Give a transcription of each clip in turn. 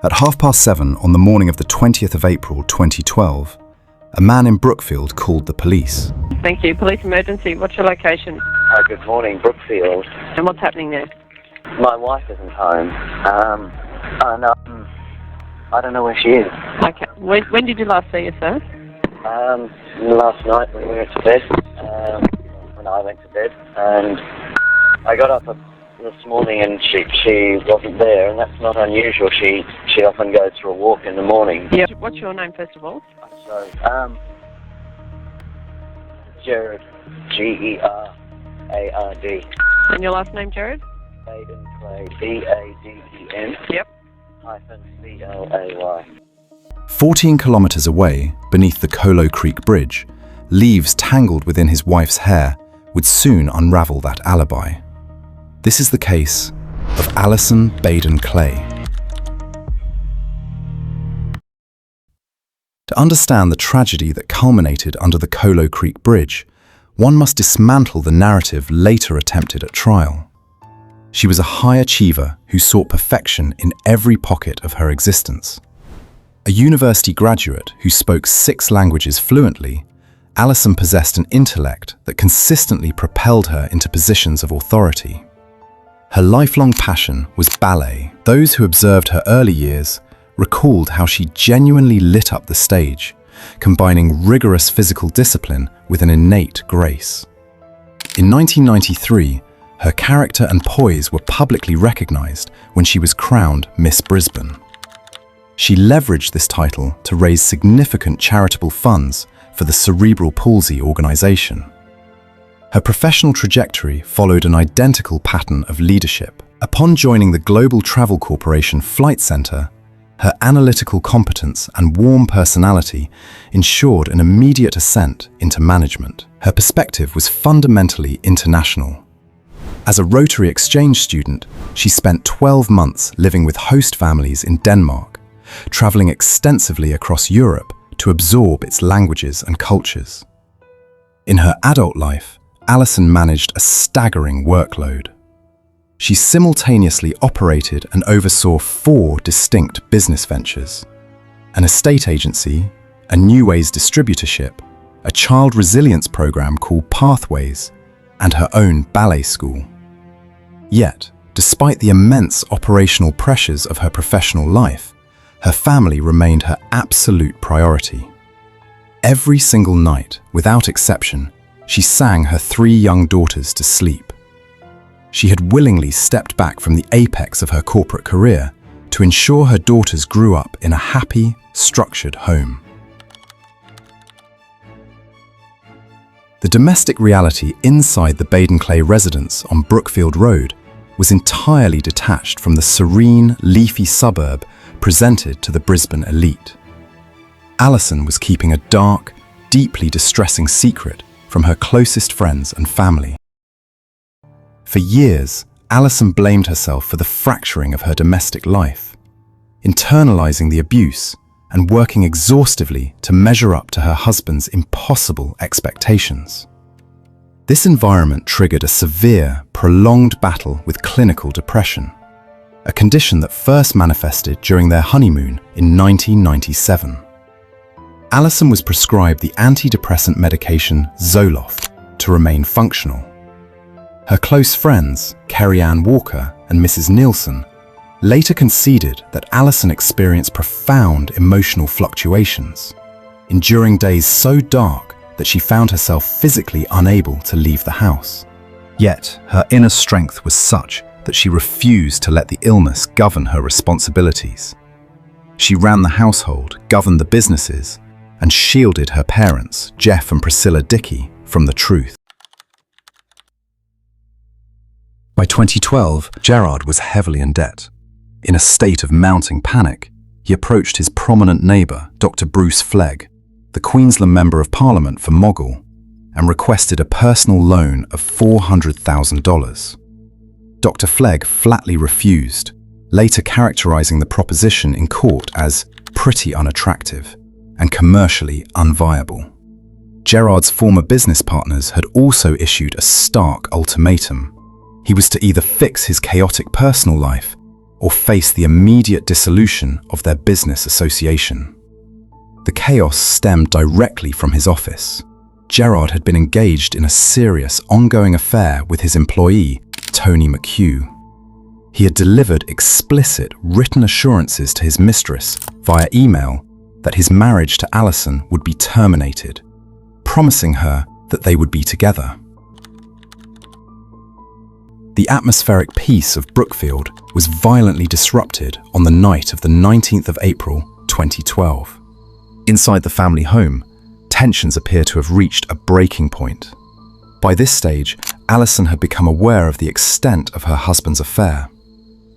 At 7:30 on the morning of the 20th of April 2012, a man in Brookfield called the police. Thank you. Police emergency. What's your location? Hi, good morning, Brookfield. And what's happening there? My wife isn't home. I don't know where she is. Okay. When did you last see her, sir? Last night when we went to bed, when I went to bed, and I got up this morning and she wasn't there, and that's not unusual. She often goes for a walk in the morning. Yeah. What's your name, first of all? So, Jared, Gerard. And your last name, Jared? Baden-Clay, Baden. Yep. -Clay. 14 kilometers away, beneath the Kholo Creek Bridge, leaves tangled within his wife's hair would soon unravel that alibi. This is the case of Allison Baden-Clay. To understand the tragedy that culminated under the Kholo Creek Bridge, one must dismantle the narrative later attempted at trial. She was a high achiever who sought perfection in every pocket of her existence. A university graduate who spoke 6 languages fluently, Allison possessed an intellect that consistently propelled her into positions of authority. Her lifelong passion was ballet. Those who observed her early years recalled how she genuinely lit up the stage, combining rigorous physical discipline with an innate grace. In 1993, her character and poise were publicly recognized when she was crowned Miss Brisbane. She leveraged this title to raise significant charitable funds for the Cerebral Palsy organization. Her professional trajectory followed an identical pattern of leadership. Upon joining the Global Travel Corporation Flight Center, her analytical competence and warm personality ensured an immediate ascent into management. Her perspective was fundamentally international. As a Rotary exchange student, she spent 12 months living with host families in Denmark, traveling extensively across Europe to absorb its languages and cultures. In her adult life, Allison managed a staggering workload. She simultaneously operated and oversaw 4 distinct business ventures: an estate agency, a New Ways distributorship, a child resilience program called Pathways, and her own ballet school. Yet, despite the immense operational pressures of her professional life, her family remained her absolute priority. Every single night, without exception, she sang her 3 young daughters to sleep. She had willingly stepped back from the apex of her corporate career to ensure her daughters grew up in a happy, structured home. The domestic reality inside the Baden-Clay residence on Brookfield Road was entirely detached from the serene, leafy suburb presented to the Brisbane elite. Allison was keeping a dark, deeply distressing secret from her closest friends and family. For years, Allison blamed herself for the fracturing of her domestic life, internalizing the abuse and working exhaustively to measure up to her husband's impossible expectations. This environment triggered a severe, prolonged battle with clinical depression, a condition that first manifested during their honeymoon in 1997. Allison was prescribed the antidepressant medication Zoloft to remain functional. Her close friends, Kerry Ann Walker and Mrs. Nielsen, later conceded that Allison experienced profound emotional fluctuations, enduring days so dark that she found herself physically unable to leave the house. Yet, her inner strength was such that she refused to let the illness govern her responsibilities. She ran the household, governed the businesses, and shielded her parents, Jeff and Priscilla Dickey, from the truth. By 2012, Gerard was heavily in debt. In a state of mounting panic, he approached his prominent neighbour, Dr. Bruce Flegg, the Queensland Member of Parliament for Moggill, and requested a personal loan of $400,000. Dr. Flegg flatly refused, later characterising the proposition in court as pretty unattractive and commercially unviable. Gerard's former business partners had also issued a stark ultimatum. He was to either fix his chaotic personal life or face the immediate dissolution of their business association. The chaos stemmed directly from his office. Gerard had been engaged in a serious, ongoing affair with his employee, Tony McHugh. He had delivered explicit written assurances to his mistress via email that his marriage to Allison would be terminated, promising her that they would be together. The atmospheric peace of Brookfield was violently disrupted on the night of the 19th of April, 2012. Inside the family home, tensions appear to have reached a breaking point. By this stage, Allison had become aware of the extent of her husband's affair.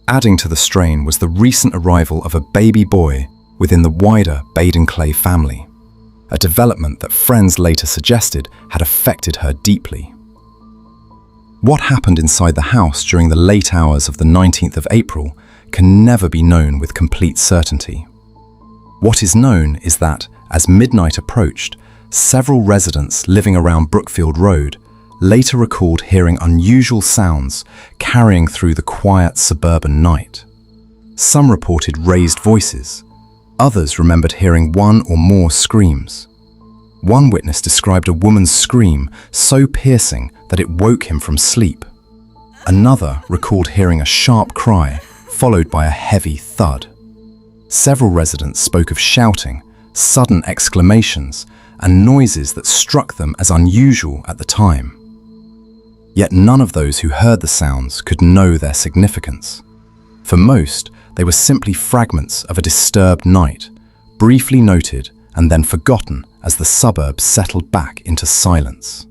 Adding to the strain was the recent arrival of a baby boy within the wider Baden-Clay family, a development that friends later suggested had affected her deeply. What happened inside the house during the late hours of the 19th of April can never be known with complete certainty. What is known is that, as midnight approached, several residents living around Brookfield Road later recalled hearing unusual sounds carrying through the quiet suburban night. Some reported raised voices. Others remembered hearing one or more screams. One witness described a woman's scream so piercing that it woke him from sleep. Another recalled hearing a sharp cry, followed by a heavy thud. Several residents spoke of shouting, sudden exclamations, and noises that struck them as unusual at the time. Yet none of those who heard the sounds could know their significance. For most, they were simply fragments of a disturbed night, briefly noted and then forgotten as the suburbs settled back into silence.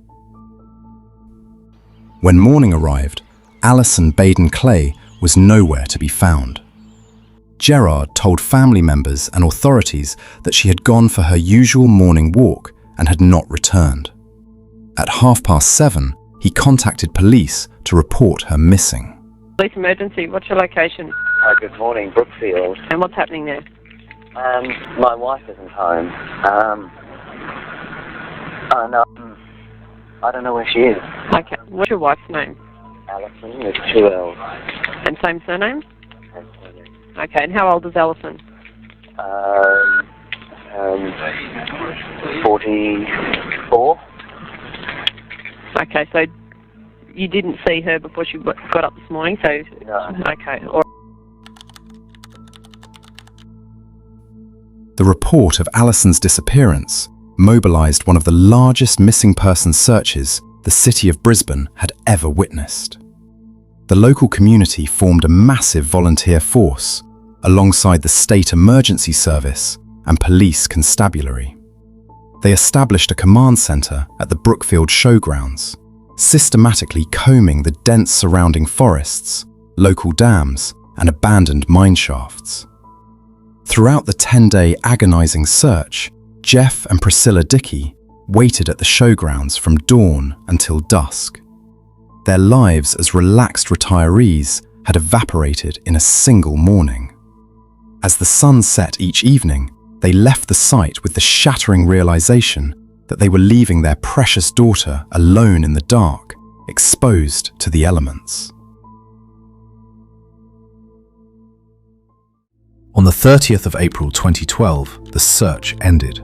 When morning arrived, Allison Baden-Clay was nowhere to be found. Gerard told family members and authorities that she had gone for her usual morning walk and had not returned. At 7:30, he contacted police to report her missing. Police emergency, what's your location? Good morning, Brookfield. And what's happening there? My wife isn't home. I don't know where she is. Okay, what's your wife's name? Allison with 2 L's. And same surname? Okay, and how old is Allison? 44. Okay, so you didn't see her before she got up this morning, so... No. Okay, all right. The report of Allison's disappearance mobilized one of the largest missing person searches the city of Brisbane had ever witnessed. The local community formed a massive volunteer force alongside the State Emergency Service and police constabulary. They established a command centre at the Brookfield Showgrounds, systematically combing the dense surrounding forests, local dams, and abandoned mine shafts. Throughout the 10-day agonizing search, Jeff and Priscilla Dickey waited at the showgrounds from dawn until dusk. Their lives as relaxed retirees had evaporated in a single morning. As the sun set each evening, they left the site with the shattering realization that they were leaving their precious daughter alone in the dark, exposed to the elements. On the 30th of April 2012, the search ended.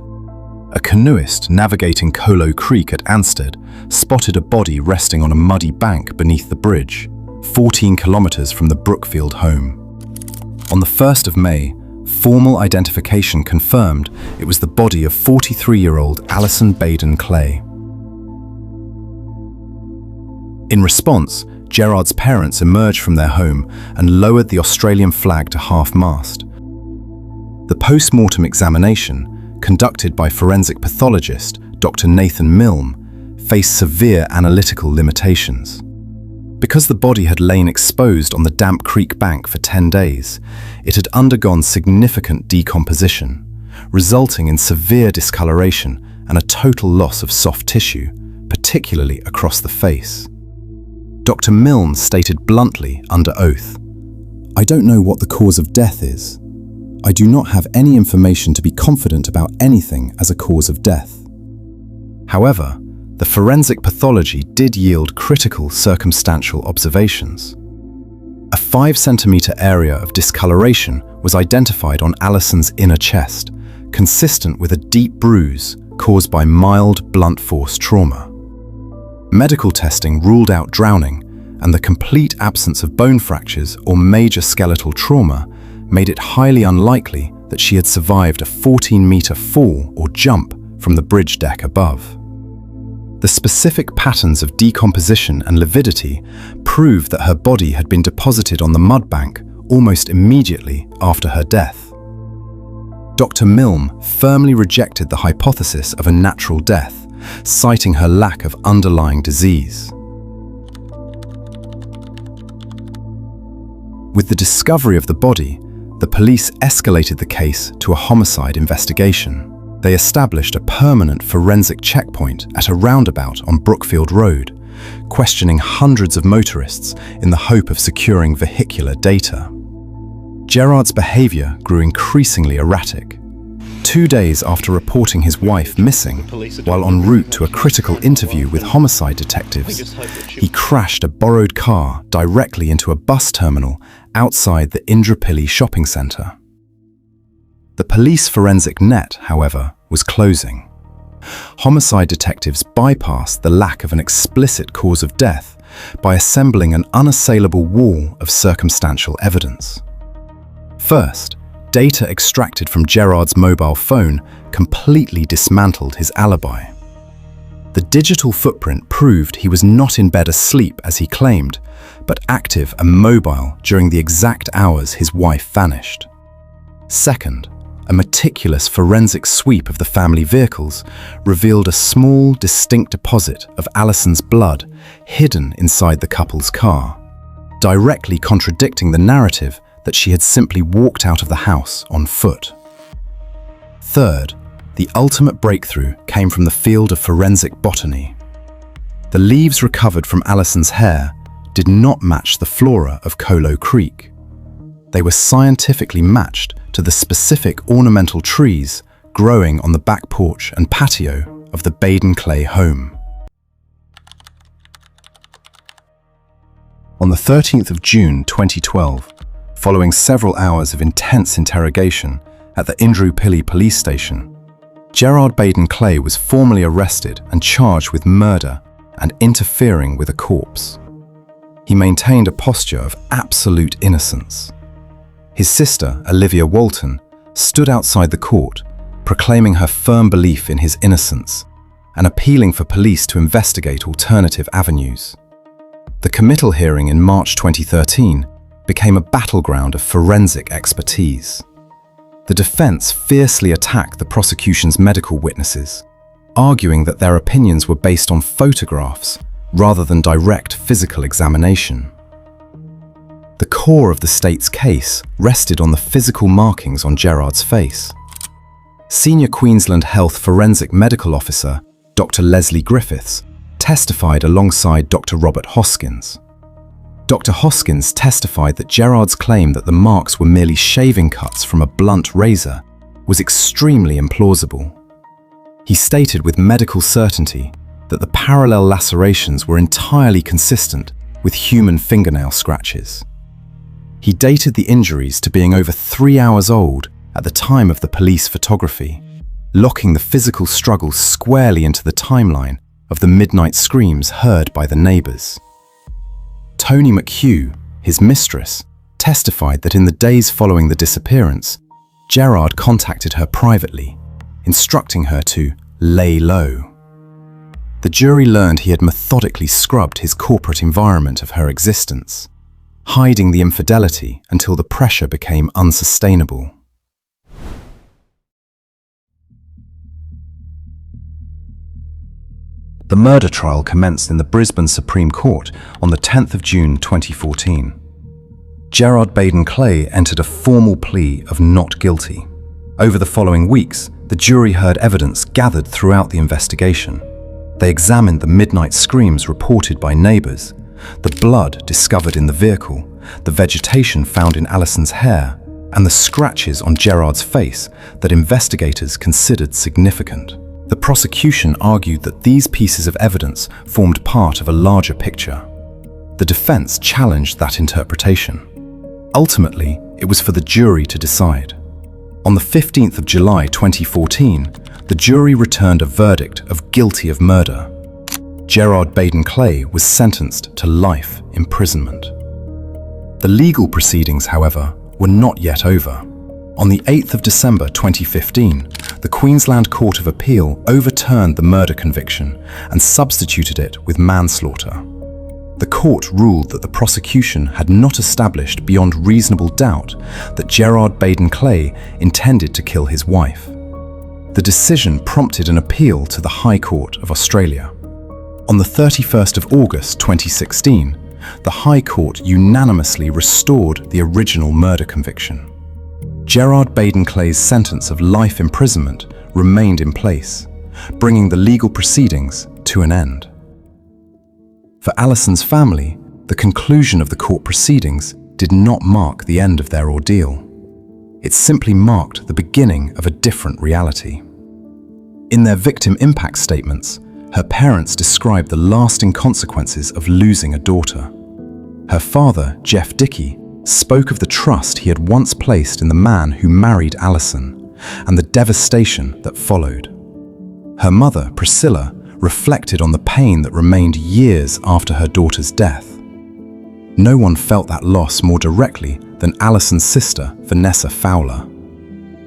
A canoeist navigating Kholo Creek at Ansted spotted a body resting on a muddy bank beneath the bridge, 14 kilometers from the Brookfield home. On the 1st of May, formal identification confirmed it was the body of 43-year-old Allison Baden-Clay. In response, Gerard's parents emerged from their home and lowered the Australian flag to half-mast. The post-mortem examination, conducted by forensic pathologist Dr. Nathan Milne, faced severe analytical limitations. Because the body had lain exposed on the damp creek bank for 10 days, it had undergone significant decomposition, resulting in severe discoloration and a total loss of soft tissue, particularly across the face. Dr. Milne stated bluntly under oath, "I don't know what the cause of death is. I do not have any information to be confident about anything as a cause of death." However, the forensic pathology did yield critical circumstantial observations. A 5-centimeter area of discoloration was identified on Allison's inner chest, consistent with a deep bruise caused by mild blunt force trauma. Medical testing ruled out drowning, and the complete absence of bone fractures or major skeletal trauma made it highly unlikely that she had survived a 14-meter fall or jump from the bridge deck above. The specific patterns of decomposition and lividity proved that her body had been deposited on the mud bank almost immediately after her death. Dr. Milne firmly rejected the hypothesis of a natural death, citing her lack of underlying disease. With the discovery of the body, the police escalated the case to a homicide investigation. They established a permanent forensic checkpoint at a roundabout on Brookfield Road, questioning hundreds of motorists in the hope of securing vehicular data. Gerard's behavior grew increasingly erratic. 2 days after reporting his wife missing, while en route to a critical interview with homicide detectives, he crashed a borrowed car directly into a bus terminal outside the Indrapilli shopping centre. The police forensic net, however, was closing. Homicide detectives bypassed the lack of an explicit cause of death by assembling an unassailable wall of circumstantial evidence. First, data extracted from Gerard's mobile phone completely dismantled his alibi. The digital footprint proved he was not in bed asleep as he claimed, but active and mobile during the exact hours his wife vanished. Second, a meticulous forensic sweep of the family vehicles revealed a small, distinct deposit of Allison's blood hidden inside the couple's car, directly contradicting the narrative that she had simply walked out of the house on foot. Third, the ultimate breakthrough came from the field of forensic botany. The leaves recovered from Allison's hair did not match the flora of Kholo Creek. They were scientifically matched to the specific ornamental trees growing on the back porch and patio of the Baden-Clay home. On the 13th of June 2012, following several hours of intense interrogation at the Indrapilli police station, Gerard Baden-Clay was formally arrested and charged with murder and interfering with a corpse. He maintained a posture of absolute innocence. His sister, Olivia Walton, stood outside the court, proclaiming her firm belief in his innocence and appealing for police to investigate alternative avenues. The committal hearing in March 2013 became a battleground of forensic expertise. The defense fiercely attacked the prosecution's medical witnesses, arguing that their opinions were based on photographs rather than direct physical examination. The core of the state's case rested on the physical markings on Gerard's face. Senior Queensland Health Forensic Medical Officer Dr. Leslie Griffiths testified alongside Dr. Robert Hoskins. Dr. Hoskins testified that Gerard's claim that the marks were merely shaving cuts from a blunt razor was extremely implausible. He stated with medical certainty that the parallel lacerations were entirely consistent with human fingernail scratches. He dated the injuries to being over 3 hours old at the time of the police photography, locking the physical struggle squarely into the timeline of the midnight screams heard by the neighbours. Tony McHugh, his mistress, testified that in the days following the disappearance, Gerard contacted her privately, instructing her to lay low. The jury learned he had methodically scrubbed his corporate environment of her existence, hiding the infidelity until the pressure became unsustainable. The murder trial commenced in the Brisbane Supreme Court on the 10th of June 2014. Gerard Baden-Clay entered a formal plea of not guilty. Over the following weeks, the jury heard evidence gathered throughout the investigation. They examined the midnight screams reported by neighbours, the blood discovered in the vehicle, the vegetation found in Allison's hair, and the scratches on Gerard's face that investigators considered significant. The prosecution argued that these pieces of evidence formed part of a larger picture. The defense challenged that interpretation. Ultimately, it was for the jury to decide. On the 15th of July 2014, the jury returned a verdict of guilty of murder. Gerard Baden-Clay was sentenced to life imprisonment. The legal proceedings, however, were not yet over. On the 8th of December 2015, the Queensland Court of Appeal overturned the murder conviction and substituted it with manslaughter. The court ruled that the prosecution had not established beyond reasonable doubt that Gerard Baden-Clay intended to kill his wife. The decision prompted an appeal to the High Court of Australia. On the 31st of August 2016, the High Court unanimously restored the original murder conviction. Gerard Baden-Clay's sentence of life imprisonment remained in place, bringing the legal proceedings to an end. For Allison's family, the conclusion of the court proceedings did not mark the end of their ordeal. It simply marked the beginning of a different reality. In their victim impact statements, her parents described the lasting consequences of losing a daughter. Her father, Jeff Dickey, spoke of the trust he had once placed in the man who married Allison and the devastation that followed. Her mother, Priscilla, reflected on the pain that remained years after her daughter's death. No one felt that loss more directly than Allison's sister, Vanessa Fowler.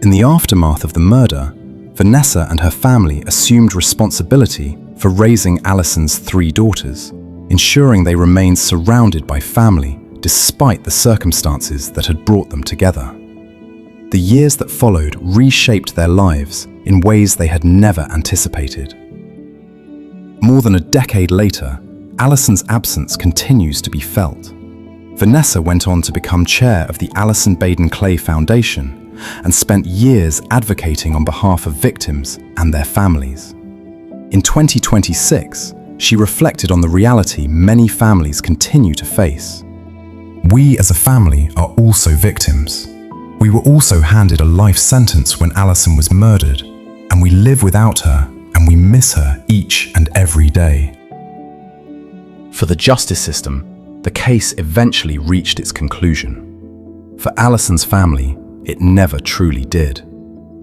In the aftermath of the murder, Vanessa and her family assumed responsibility for raising Allison's 3 daughters, ensuring they remained surrounded by family despite the circumstances that had brought them together. The years that followed reshaped their lives in ways they had never anticipated. More than a decade later, Allison's absence continues to be felt. Vanessa went on to become chair of the Allison Baden-Clay Foundation and spent years advocating on behalf of victims and their families. In 2026, she reflected on the reality many families continue to face. We as a family are also victims. We were also handed a life sentence when Allison was murdered, and we live without her and we miss her each and every day. For the justice system, the case eventually reached its conclusion. For Allison's family, it never truly did.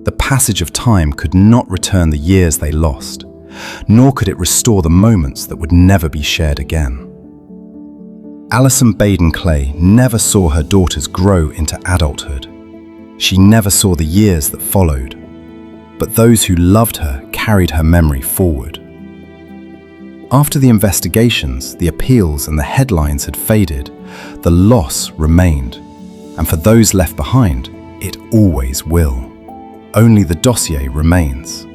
The passage of time could not return the years they lost, nor could it restore the moments that would never be shared again. Allison Baden-Clay never saw her daughters grow into adulthood. She never saw the years that followed, but those who loved her carried her memory forward. After the investigations, the appeals and the headlines had faded, the loss remained, and for those left behind, it always will. Only the dossier remains.